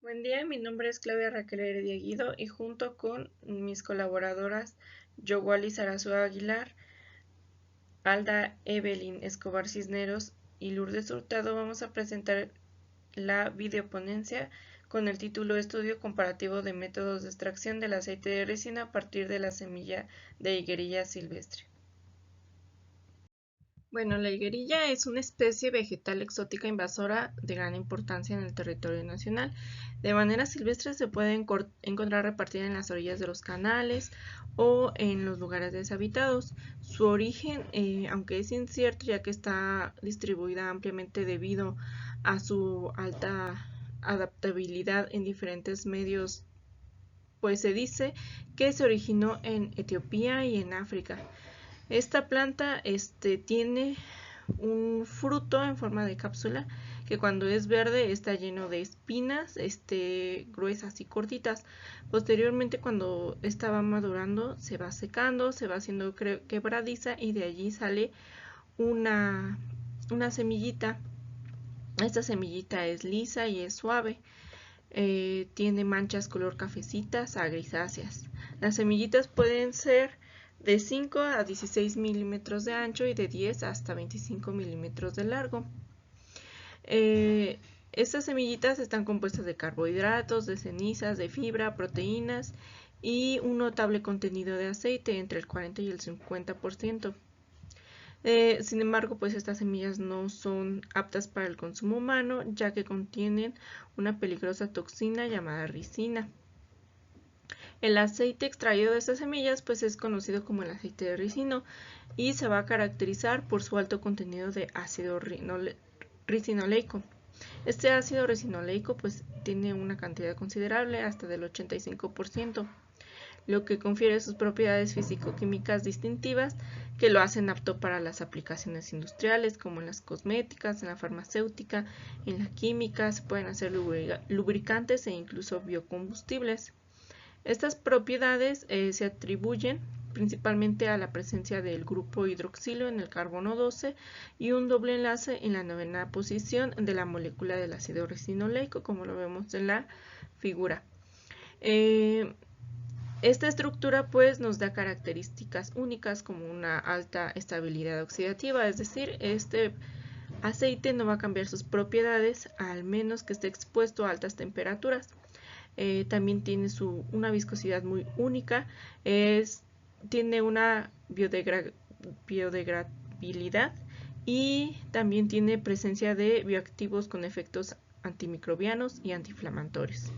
Buen día, mi nombre es Claudia Raquel Heredia Guido y junto con mis colaboradoras Yowali Sarasúa Aguilar, Alda Evelyn Escobar Cisneros y Lourdes Hurtado vamos a presentar la videoponencia con el título Estudio comparativo de métodos de extracción del aceite de resina a partir de la semilla de higuerilla silvestre. Bueno, la higuerilla es una especie vegetal exótica invasora de gran importancia en el territorio nacional. De manera silvestre se puede encontrar repartida en las orillas de los canales o en los lugares deshabitados. Su origen, aunque es incierto, ya que está distribuida ampliamente debido a su alta adaptabilidad en diferentes medios, pues se dice que se originó en Etiopía y en África. Esta planta tiene un fruto en forma de cápsula que cuando es verde está lleno de espinas gruesas y cortitas. Posteriormente, cuando esta va madurando, se va secando, se va haciendo quebradiza y de allí sale una, una semillita. Esta semillita es lisa y es suave. Tiene manchas color cafecitas a grisáceas. Las semillitas pueden ser de 5 a 16 milímetros de ancho y de 10 hasta 25 milímetros de largo. Estas semillitas están compuestas de carbohidratos, de cenizas, de fibra, proteínas y un notable contenido de aceite, entre el 40 y el 50%. Sin embargo, pues estas semillas no son aptas para el consumo humano, ya que contienen una peligrosa toxina llamada ricina. El aceite extraído de estas semillas pues es conocido como el aceite de ricino y se va a caracterizar por su alto contenido de ácido ricinoleico. Este ácido ricinoleico pues tiene una cantidad considerable, hasta del 85%, lo que confiere sus propiedades físico-químicas distintivas que lo hacen apto para las aplicaciones industriales, como en las cosméticas, en la farmacéutica, en la química. Se pueden hacer lubricantes e incluso biocombustibles. Estas propiedades se atribuyen principalmente a la presencia del grupo hidroxilo en el carbono 12 y un doble enlace en la novena posición de la molécula del ácido ricinoleico, como lo vemos en la figura. Esta estructura pues nos da características únicas como una alta estabilidad oxidativa, es decir, este aceite no va a cambiar sus propiedades al menos que esté expuesto a altas temperaturas. También tiene una viscosidad muy única, tiene una biodegradabilidad y también tiene presencia de bioactivos con efectos antimicrobianos y antiinflamatorios.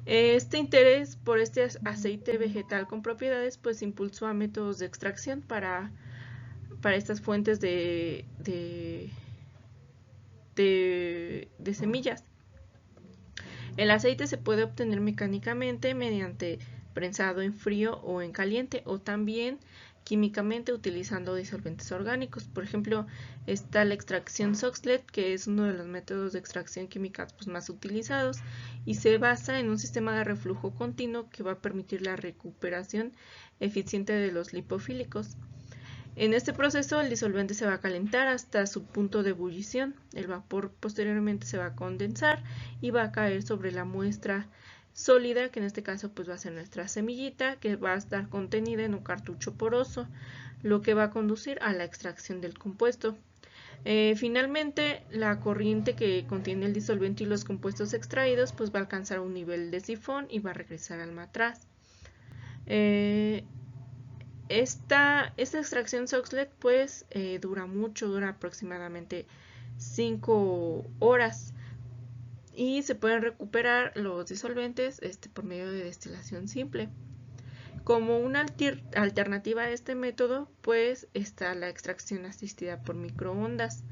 Este interés por este aceite vegetal con propiedades pues impulsó a métodos de extracción para estas fuentes de semillas. El aceite se puede obtener mecánicamente mediante prensado en frío o en caliente, o también químicamente utilizando disolventes orgánicos. Por ejemplo, está la extracción Soxhlet, que es uno de los métodos de extracción química pues, más utilizados y se basa en un sistema de reflujo continuo que va a permitir la recuperación eficiente de los lipofílicos. En este proceso el disolvente se va a calentar hasta su punto de ebullición. El vapor posteriormente se va a condensar y va a caer sobre la muestra sólida, que en este caso pues va a ser nuestra semillita, que va a estar contenida en un cartucho poroso, lo que va a conducir a la extracción del compuesto. Finalmente, la corriente que contiene el disolvente y los compuestos extraídos pues va a alcanzar un nivel de sifón y va a regresar al matraz. Esta extracción Soxhlet pues dura mucho, dura aproximadamente 5 horas y se pueden recuperar los disolventes por medio de destilación simple. Como una alternativa a este método pues está la extracción asistida por microondas,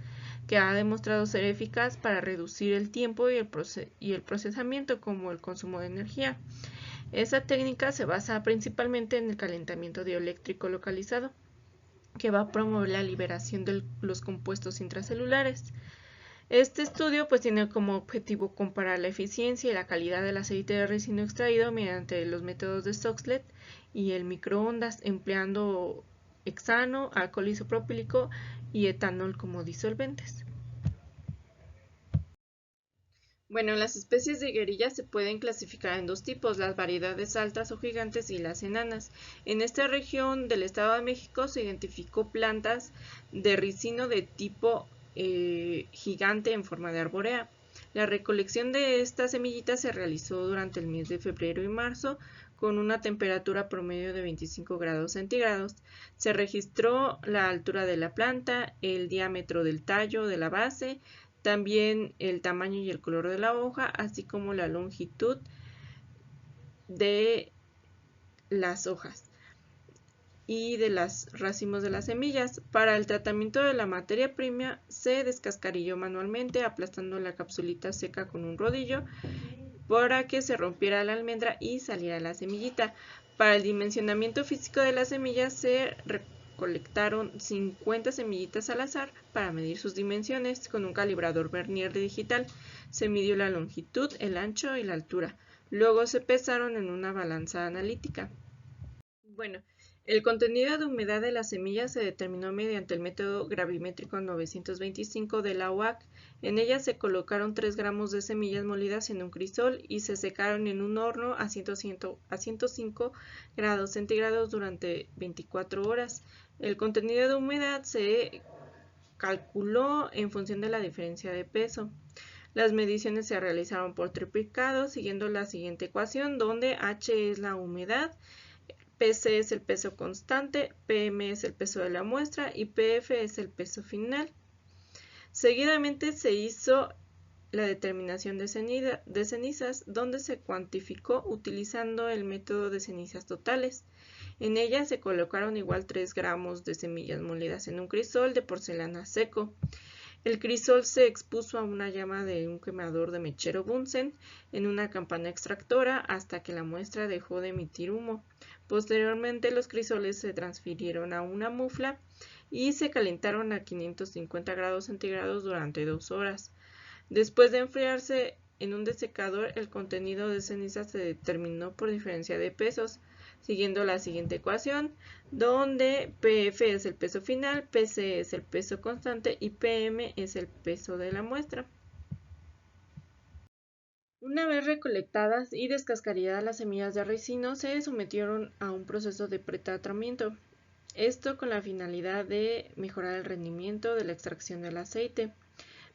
que ha demostrado ser eficaz para reducir el tiempo y el procesamiento como el consumo de energía. Esa técnica se basa principalmente en el calentamiento dieléctrico localizado, que va a promover la liberación de los compuestos intracelulares. Este estudio pues tiene como objetivo comparar la eficiencia y la calidad del aceite de ricino extraído mediante los métodos de Soxhlet y el microondas, empleando hexano, alcohol isopropílico y etanol como disolventes. Bueno, las especies de higuerilla se pueden clasificar en dos tipos, las variedades altas o gigantes y las enanas. En esta región del Estado de México se identificó plantas de ricino de tipo gigante en forma de arborea. La recolección de estas semillitas se realizó durante el mes de febrero y marzo con una temperatura promedio de 25 grados centígrados. Se registró la altura de la planta, el diámetro del tallo de la base, también el tamaño y el color de la hoja, así como la longitud de las hojas y de los racimos de las semillas. Para el tratamiento de la materia prima se descascarilló manualmente aplastando la capsulita seca con un rodillo para que se rompiera la almendra y saliera la semillita. Para el dimensionamiento físico de las semillas se recolectaron 50 semillitas al azar para medir sus dimensiones con un calibrador Vernier digital. Se midió la longitud, el ancho y la altura. Luego se pesaron en una balanza analítica. Bueno, el contenido de humedad de las semillas se determinó mediante el método gravimétrico 925 de la UAC. En ellas se colocaron 3 gramos de semillas molidas en un crisol y se secaron en un horno a 105 grados centígrados durante 24 horas. El contenido de humedad se calculó en función de la diferencia de peso. Las mediciones se realizaron por triplicado siguiendo la siguiente ecuación, donde H es la humedad, PC es el peso constante, PM es el peso de la muestra y PF es el peso final. Seguidamente se hizo la determinación de cenizas, donde se cuantificó utilizando el método de cenizas totales. En ella se colocaron igual 3 gramos de semillas molidas en un crisol de porcelana seco. El crisol se expuso a una llama de un quemador de mechero Bunsen en una campana extractora hasta que la muestra dejó de emitir humo. Posteriormente los crisoles se transfirieron a una mufla y se calentaron a 550 grados centígrados durante 2 horas. Después de enfriarse en un desecador, el contenido de ceniza se determinó por diferencia de pesos, siguiendo la siguiente ecuación, donde PF es el peso final, PC es el peso constante y PM es el peso de la muestra. Una vez recolectadas y descascarilladas las semillas de ricino, se sometieron a un proceso de pretratamiento. Esto con la finalidad de mejorar el rendimiento de la extracción del aceite.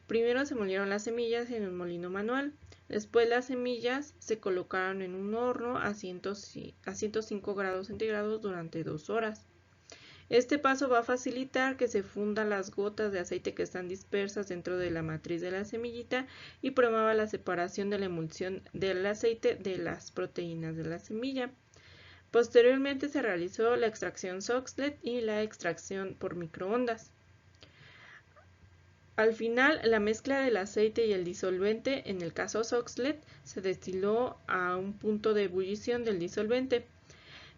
Primero se molieron las semillas en un molino manual. Después las semillas se colocaron en un horno a 105 grados centígrados durante 2 horas. Este paso va a facilitar que se fundan las gotas de aceite que están dispersas dentro de la matriz de la semillita y promueva la separación de la emulsión del aceite de las proteínas de la semilla. Posteriormente se realizó la extracción Soxhlet y la extracción por microondas. Al final, la mezcla del aceite y el disolvente, en el caso Soxhlet, se destiló a un punto de ebullición del disolvente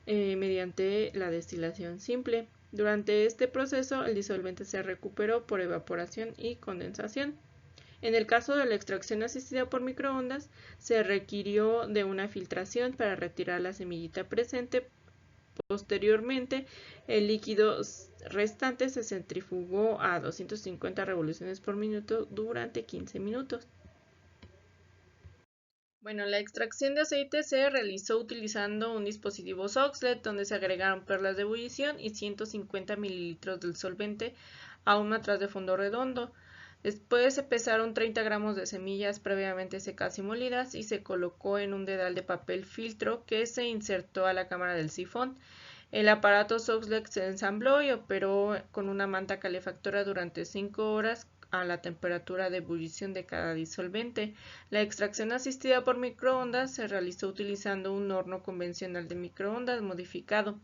mediante la destilación simple. Durante este proceso, el disolvente se recuperó por evaporación y condensación. En el caso de la extracción asistida por microondas, se requirió de una filtración para retirar la semillita presente. Posteriormente, el líquido restante se centrifugó a 250 revoluciones por minuto durante 15 minutos. Bueno, la extracción de aceite se realizó utilizando un dispositivo Soxhlet donde se agregaron perlas de ebullición y 150 mililitros del solvente a un matraz de fondo redondo. Después se pesaron 30 gramos de semillas previamente secas y molidas y se colocó en un dedal de papel filtro que se insertó a la cámara del sifón. El aparato Soxhlet se ensambló y operó con una manta calefactora durante 5 horas a la temperatura de ebullición de cada disolvente. La extracción asistida por microondas se realizó utilizando un horno convencional de microondas modificado.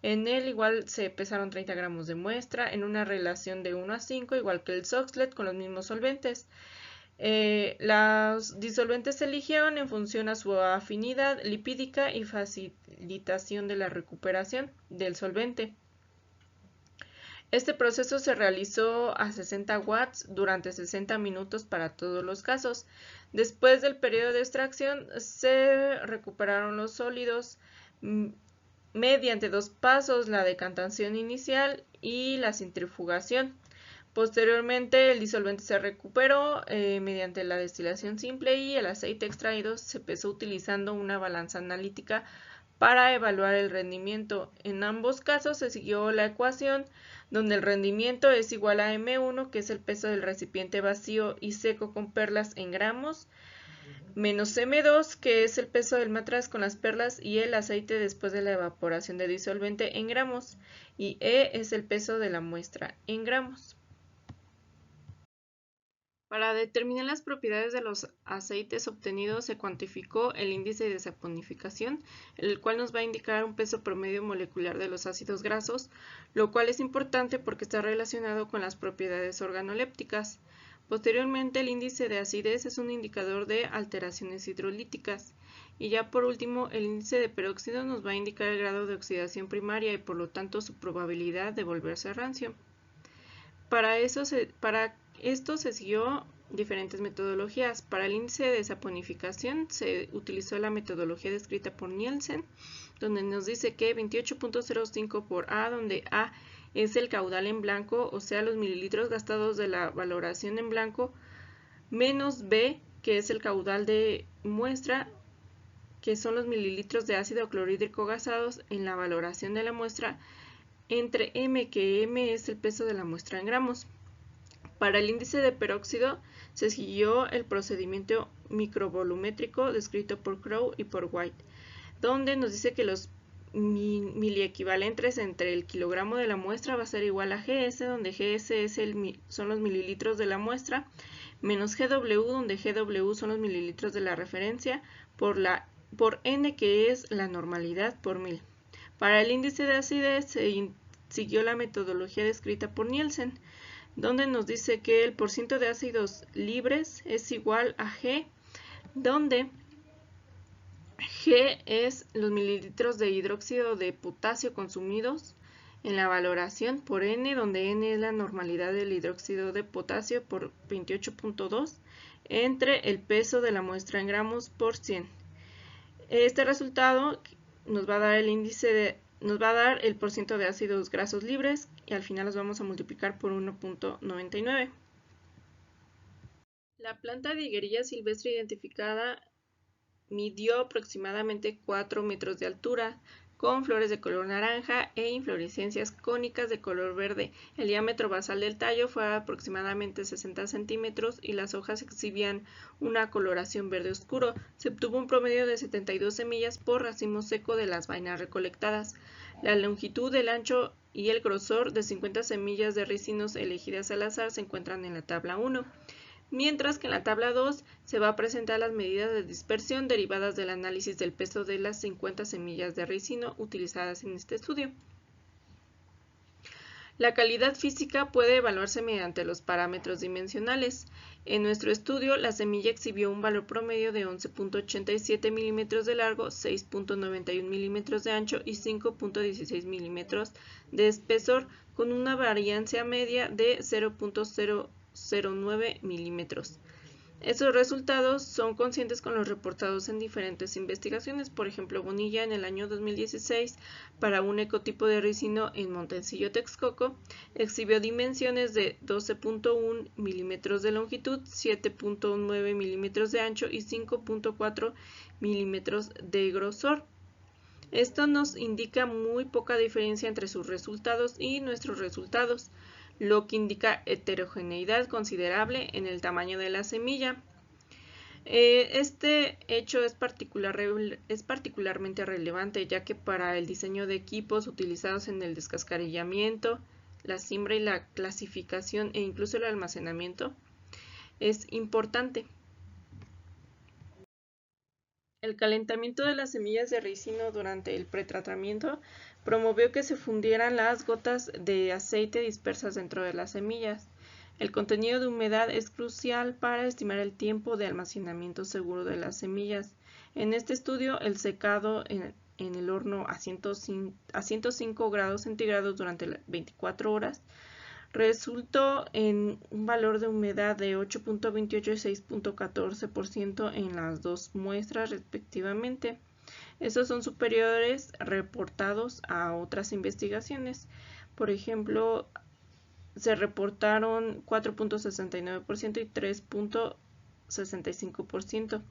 En él igual se pesaron 30 gramos de muestra en una relación de 1 a 5, igual que el Soxhlet con los mismos solventes. Los disolventes se eligieron en función a su afinidad lipídica y facilitación de la recuperación del solvente. Este proceso se realizó a 60 watts durante 60 minutos para todos los casos. Después del periodo de extracción se recuperaron los sólidos mediante 2 pasos, la decantación inicial y la centrifugación. Posteriormente, el disolvente se recuperó mediante la destilación simple y el aceite extraído se pesó utilizando una balanza analítica para evaluar el rendimiento. En ambos casos se siguió la ecuación donde el rendimiento es igual a M1, que es el peso del recipiente vacío y seco con perlas en gramos, menos M2, que es el peso del matraz con las perlas y el aceite después de la evaporación de disolvente en gramos, y E es el peso de la muestra en gramos. Para determinar las propiedades de los aceites obtenidos se cuantificó el índice de saponificación, el cual nos va a indicar un peso promedio molecular de los ácidos grasos, lo cual es importante porque está relacionado con las propiedades organolépticas. Posteriormente, el índice de acidez es un indicador de alteraciones hidrolíticas. Y ya por último, el índice de peróxido nos va a indicar el grado de oxidación primaria y por lo tanto su probabilidad de volverse rancio. Para esto se siguió diferentes metodologías. Para el índice de saponificación se utilizó la metodología descrita por Nielsen, donde nos dice que 28.05 por A, donde A es el caudal en blanco, o sea, los mililitros gastados de la valoración en blanco, menos B, que es el caudal de muestra, que son los mililitros de ácido clorhídrico gastados en la valoración de la muestra, entre M, que M es el peso de la muestra en gramos. Para el índice de peróxido se siguió el procedimiento microvolumétrico descrito por Crowe y por White, donde nos dice que los miliequivalentes entre el kilogramo de la muestra va a ser igual a GS, donde GS son los mililitros de la muestra, menos GW, donde GW son los mililitros de la referencia, por N, que es la normalidad por mil. Para el índice de acidez se siguió la metodología descrita por Nielsen, donde nos dice que el porcentaje de ácidos libres es igual a G, donde G es los mililitros de hidróxido de potasio consumidos en la valoración, por N, donde N es la normalidad del hidróxido de potasio por 28.2, entre el peso de la muestra en gramos por 100. Este resultado nos va a dar el porcentaje de ácidos grasos libres y al final los vamos a multiplicar por 1.99. La planta de higuerilla silvestre identificada midió aproximadamente 4 metros de altura, con flores de color naranja e inflorescencias cónicas de color verde. El diámetro basal del tallo fue aproximadamente 60 centímetros y las hojas exhibían una coloración verde oscuro. Se obtuvo un promedio de 72 semillas por racimo seco de las vainas recolectadas. La longitud, el ancho y el grosor de 50 semillas de ricinos elegidas al azar se encuentran en la tabla 1. Mientras que en la tabla 2 se va a presentar las medidas de dispersión derivadas del análisis del peso de las 50 semillas de ricino utilizadas en este estudio. La calidad física puede evaluarse mediante los parámetros dimensionales. En nuestro estudio, la semilla exhibió un valor promedio de 11.87 milímetros de largo, 6.91 milímetros de ancho y 5.16 milímetros de espesor, con una variancia media de 0.009 milímetros. Esos resultados son consistentes con los reportados en diferentes investigaciones. Por ejemplo, Bonilla en el año 2016, para un ecotipo de ricino en Montencillo, Texcoco, exhibió dimensiones de 12.1 milímetros de longitud, 7.9 milímetros de ancho y 5.4 milímetros de grosor. Esto nos indica muy poca diferencia entre sus resultados y nuestros resultados, lo que indica heterogeneidad considerable en el tamaño de la semilla. Este hecho es particularmente relevante, ya que para el diseño de equipos utilizados en el descascarillamiento, la siembra y la clasificación e incluso el almacenamiento es importante. El calentamiento de las semillas de ricino durante el pretratamiento promovió que se fundieran las gotas de aceite dispersas dentro de las semillas. El contenido de humedad es crucial para estimar el tiempo de almacenamiento seguro de las semillas. En este estudio, el secado en el horno a 105 grados centígrados durante 24 horas resultó en un valor de humedad de 8.28 y 6.14% en las dos muestras respectivamente. Estos son superiores reportados a otras investigaciones. Por ejemplo, se reportaron 4.69% y 3.65%.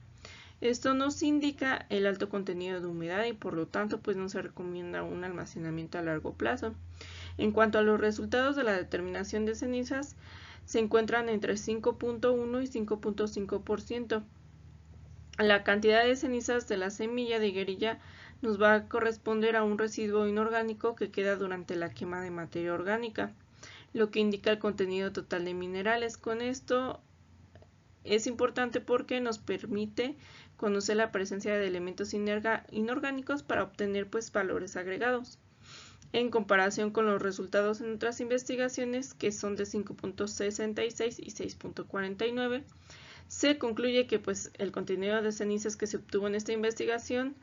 Esto nos indica el alto contenido de humedad y por lo tanto pues no se recomienda un almacenamiento a largo plazo. En cuanto a los resultados de la determinación de cenizas, se encuentran entre 5.1 y 5.5%. La cantidad de cenizas de la semilla de higuerilla nos va a corresponder a un residuo inorgánico que queda durante la quema de materia orgánica, lo que indica el contenido total de minerales. Con esto es importante porque nos permite conocer la presencia de elementos inorgánicos para obtener pues valores agregados. En comparación con los resultados en otras investigaciones, que son de 5.66 y 6.49, se concluye que pues, el contenido de cenizas que se obtuvo en esta investigación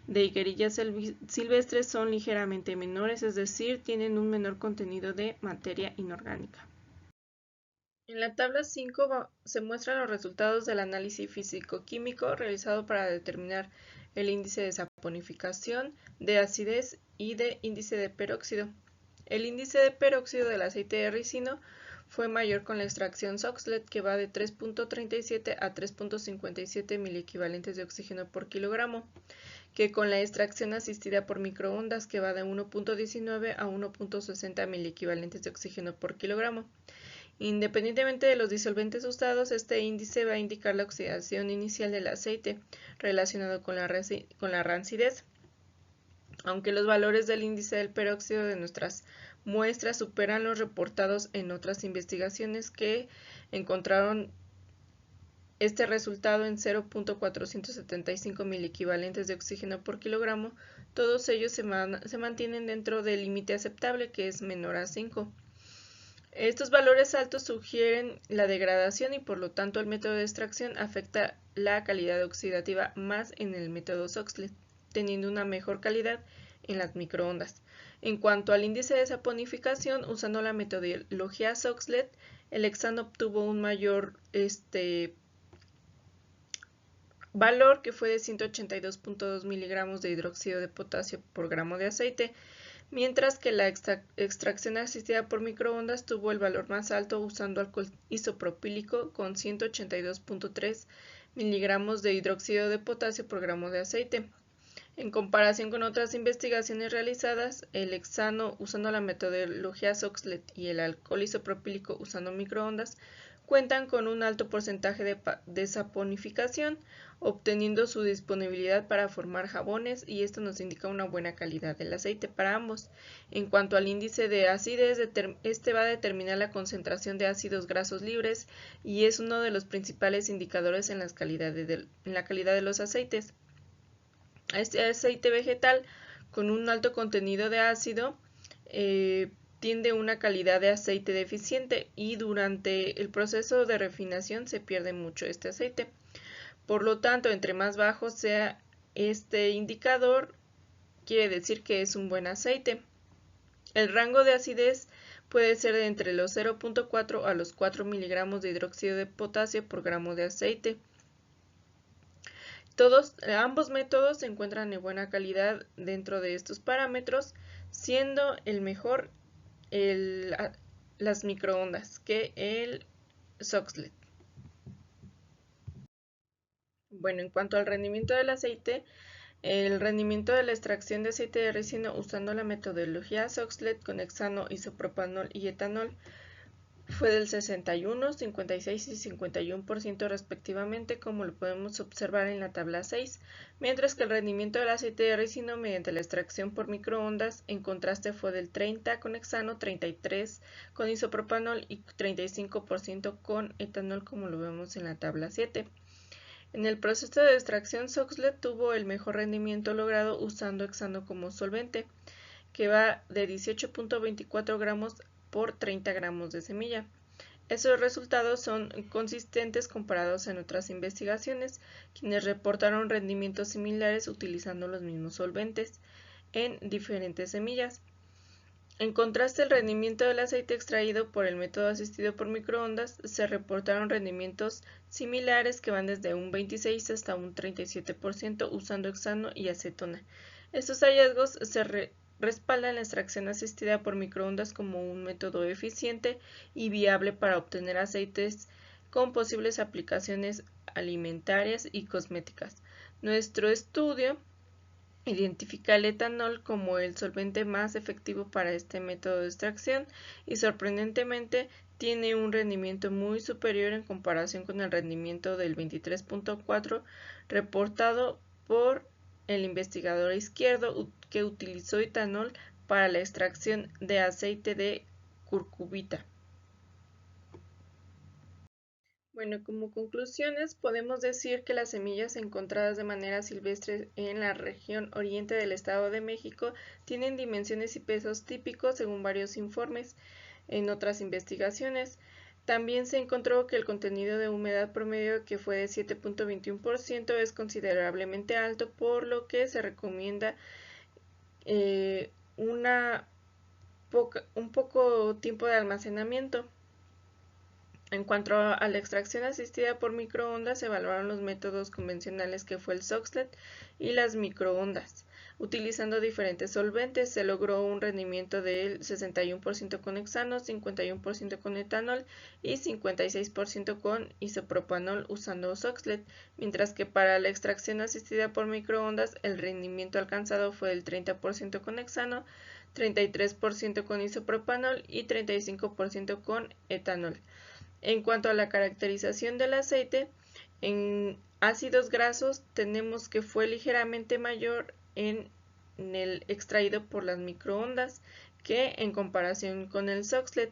de higuerillas silvestres son ligeramente menores, es decir, tienen un menor contenido de materia inorgánica. En la tabla 5 se muestran los resultados del análisis físico-químico realizado para determinar el índice de saponificación, de acidez y de índice de peróxido. El índice de peróxido del aceite de ricino fue mayor con la extracción Soxhlet, que va de 3.37 a 3.57 miliequivalentes de oxígeno por kilogramo, que con la extracción asistida por microondas, que va de 1.19 a 1.60 miliequivalentes de oxígeno por kilogramo. Independientemente de los disolventes usados, este índice va a indicar la oxidación inicial del aceite relacionado con la rancidez. Aunque los valores del índice del peróxido de nuestras muestras superan los reportados en otras investigaciones que encontraron este resultado en 0.475 miliequivalentes de oxígeno por kilogramo, todos ellos se mantienen dentro del límite aceptable, que es menor a 5. Estos valores altos sugieren la degradación y por lo tanto el método de extracción afecta la calidad oxidativa más en el método Soxhlet, teniendo una mejor calidad en las microondas. En cuanto al índice de saponificación, usando la metodología Soxhlet, el hexano obtuvo un mayor valor, que fue de 182.2 miligramos de hidróxido de potasio por gramo de aceite, mientras que la extracción asistida por microondas tuvo el valor más alto usando alcohol isopropílico con 182.3 miligramos de hidróxido de potasio por gramo de aceite. En comparación con otras investigaciones realizadas, el hexano usando la metodología Soxhlet y el alcohol isopropílico usando microondas cuentan con un alto porcentaje de saponificación, obteniendo su disponibilidad para formar jabones, y esto nos indica una buena calidad del aceite para ambos. En cuanto al índice de acidez, este va a determinar la concentración de ácidos grasos libres y es uno de los principales indicadores en la calidad de los aceites. Este aceite vegetal con un alto contenido de ácido tiende a una calidad de aceite deficiente y durante el proceso de refinación se pierde mucho este aceite. Por lo tanto, entre más bajo sea este indicador, quiere decir que es un buen aceite. El rango de acidez puede ser de entre los 0.4 a los 4 miligramos de hidróxido de potasio por gramo de aceite. Ambos métodos se encuentran en buena calidad dentro de estos parámetros, siendo el mejor las microondas que el Soxhlet. Bueno, en cuanto al rendimiento del aceite, el rendimiento de la extracción de aceite de ricino usando la metodología Soxhlet con hexano, isopropanol y etanol fue del 61, 56 y 51% respectivamente, como lo podemos observar en la tabla 6, mientras que el rendimiento del aceite de ricino mediante la extracción por microondas en contraste fue del 30 con hexano, 33 con isopropanol y 35% con etanol, como lo vemos en la tabla 7. En el proceso de extracción, Soxhlet tuvo el mejor rendimiento logrado usando hexano como solvente, que va de 18.24 gramos por 30 gramos de semilla. Esos resultados son consistentes comparados en otras investigaciones, quienes reportaron rendimientos similares utilizando los mismos solventes en diferentes semillas. En contraste, el rendimiento del aceite extraído por el método asistido por microondas se reportaron rendimientos similares que van desde un 26 hasta un 37% usando hexano y acetona. Estos hallazgos se respaldan la extracción asistida por microondas como un método eficiente y viable para obtener aceites con posibles aplicaciones alimentarias y cosméticas. Nuestro estudio identifica el etanol como el solvente más efectivo para este método de extracción y sorprendentemente tiene un rendimiento muy superior en comparación con el rendimiento del 23.4 reportado por el investigador izquierdo que utilizó etanol para la extracción de aceite de curcubita. Bueno, como conclusiones, podemos decir que las semillas encontradas de manera silvestre en la región oriente del Estado de México tienen dimensiones y pesos típicos según varios informes. En otras investigaciones, también se encontró que el contenido de humedad promedio, que fue de 7.21%, es considerablemente alto, por lo que se recomienda un poco tiempo de almacenamiento. En cuanto a la extracción asistida por microondas, se evaluaron los métodos convencionales que fue el Soxhlet y las microondas. Utilizando diferentes solventes, se logró un rendimiento del 61% con hexano, 51% con etanol y 56% con isopropanol usando Soxhlet, mientras que para la extracción asistida por microondas, el rendimiento alcanzado fue del 30% con hexano, 33% con isopropanol y 35% con etanol. En cuanto a la caracterización del aceite, en ácidos grasos tenemos que fue ligeramente mayor en el extraído por las microondas que en comparación con el Soxhlet,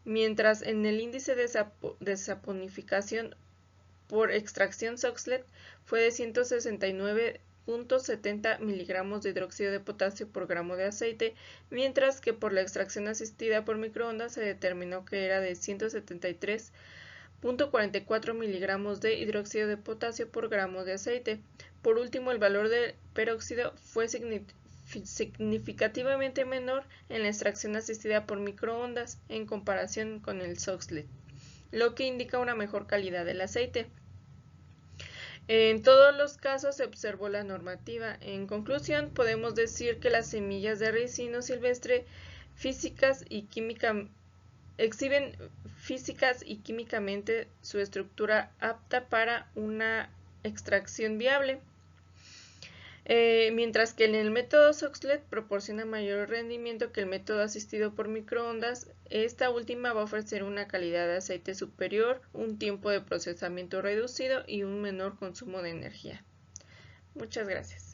mientras en el índice de saponificación por extracción Soxhlet fue de 169.70 miligramos de hidróxido de potasio por gramo de aceite, mientras que por la extracción asistida por microondas se determinó que era de 173.44 miligramos de hidróxido de potasio por gramo de aceite. Por último, el valor del peróxido fue significativamente menor en la extracción asistida por microondas en comparación con el Soxhlet, lo que indica una mejor calidad del aceite. En todos los casos se observó la normativa. En conclusión, podemos decir que las semillas de ricino silvestre exhiben físicas y químicamente su estructura apta para una extracción viable. Mientras que en el método Soxhlet proporciona mayor rendimiento que el método asistido por microondas, esta última va a ofrecer una calidad de aceite superior, un tiempo de procesamiento reducido y un menor consumo de energía. Muchas gracias.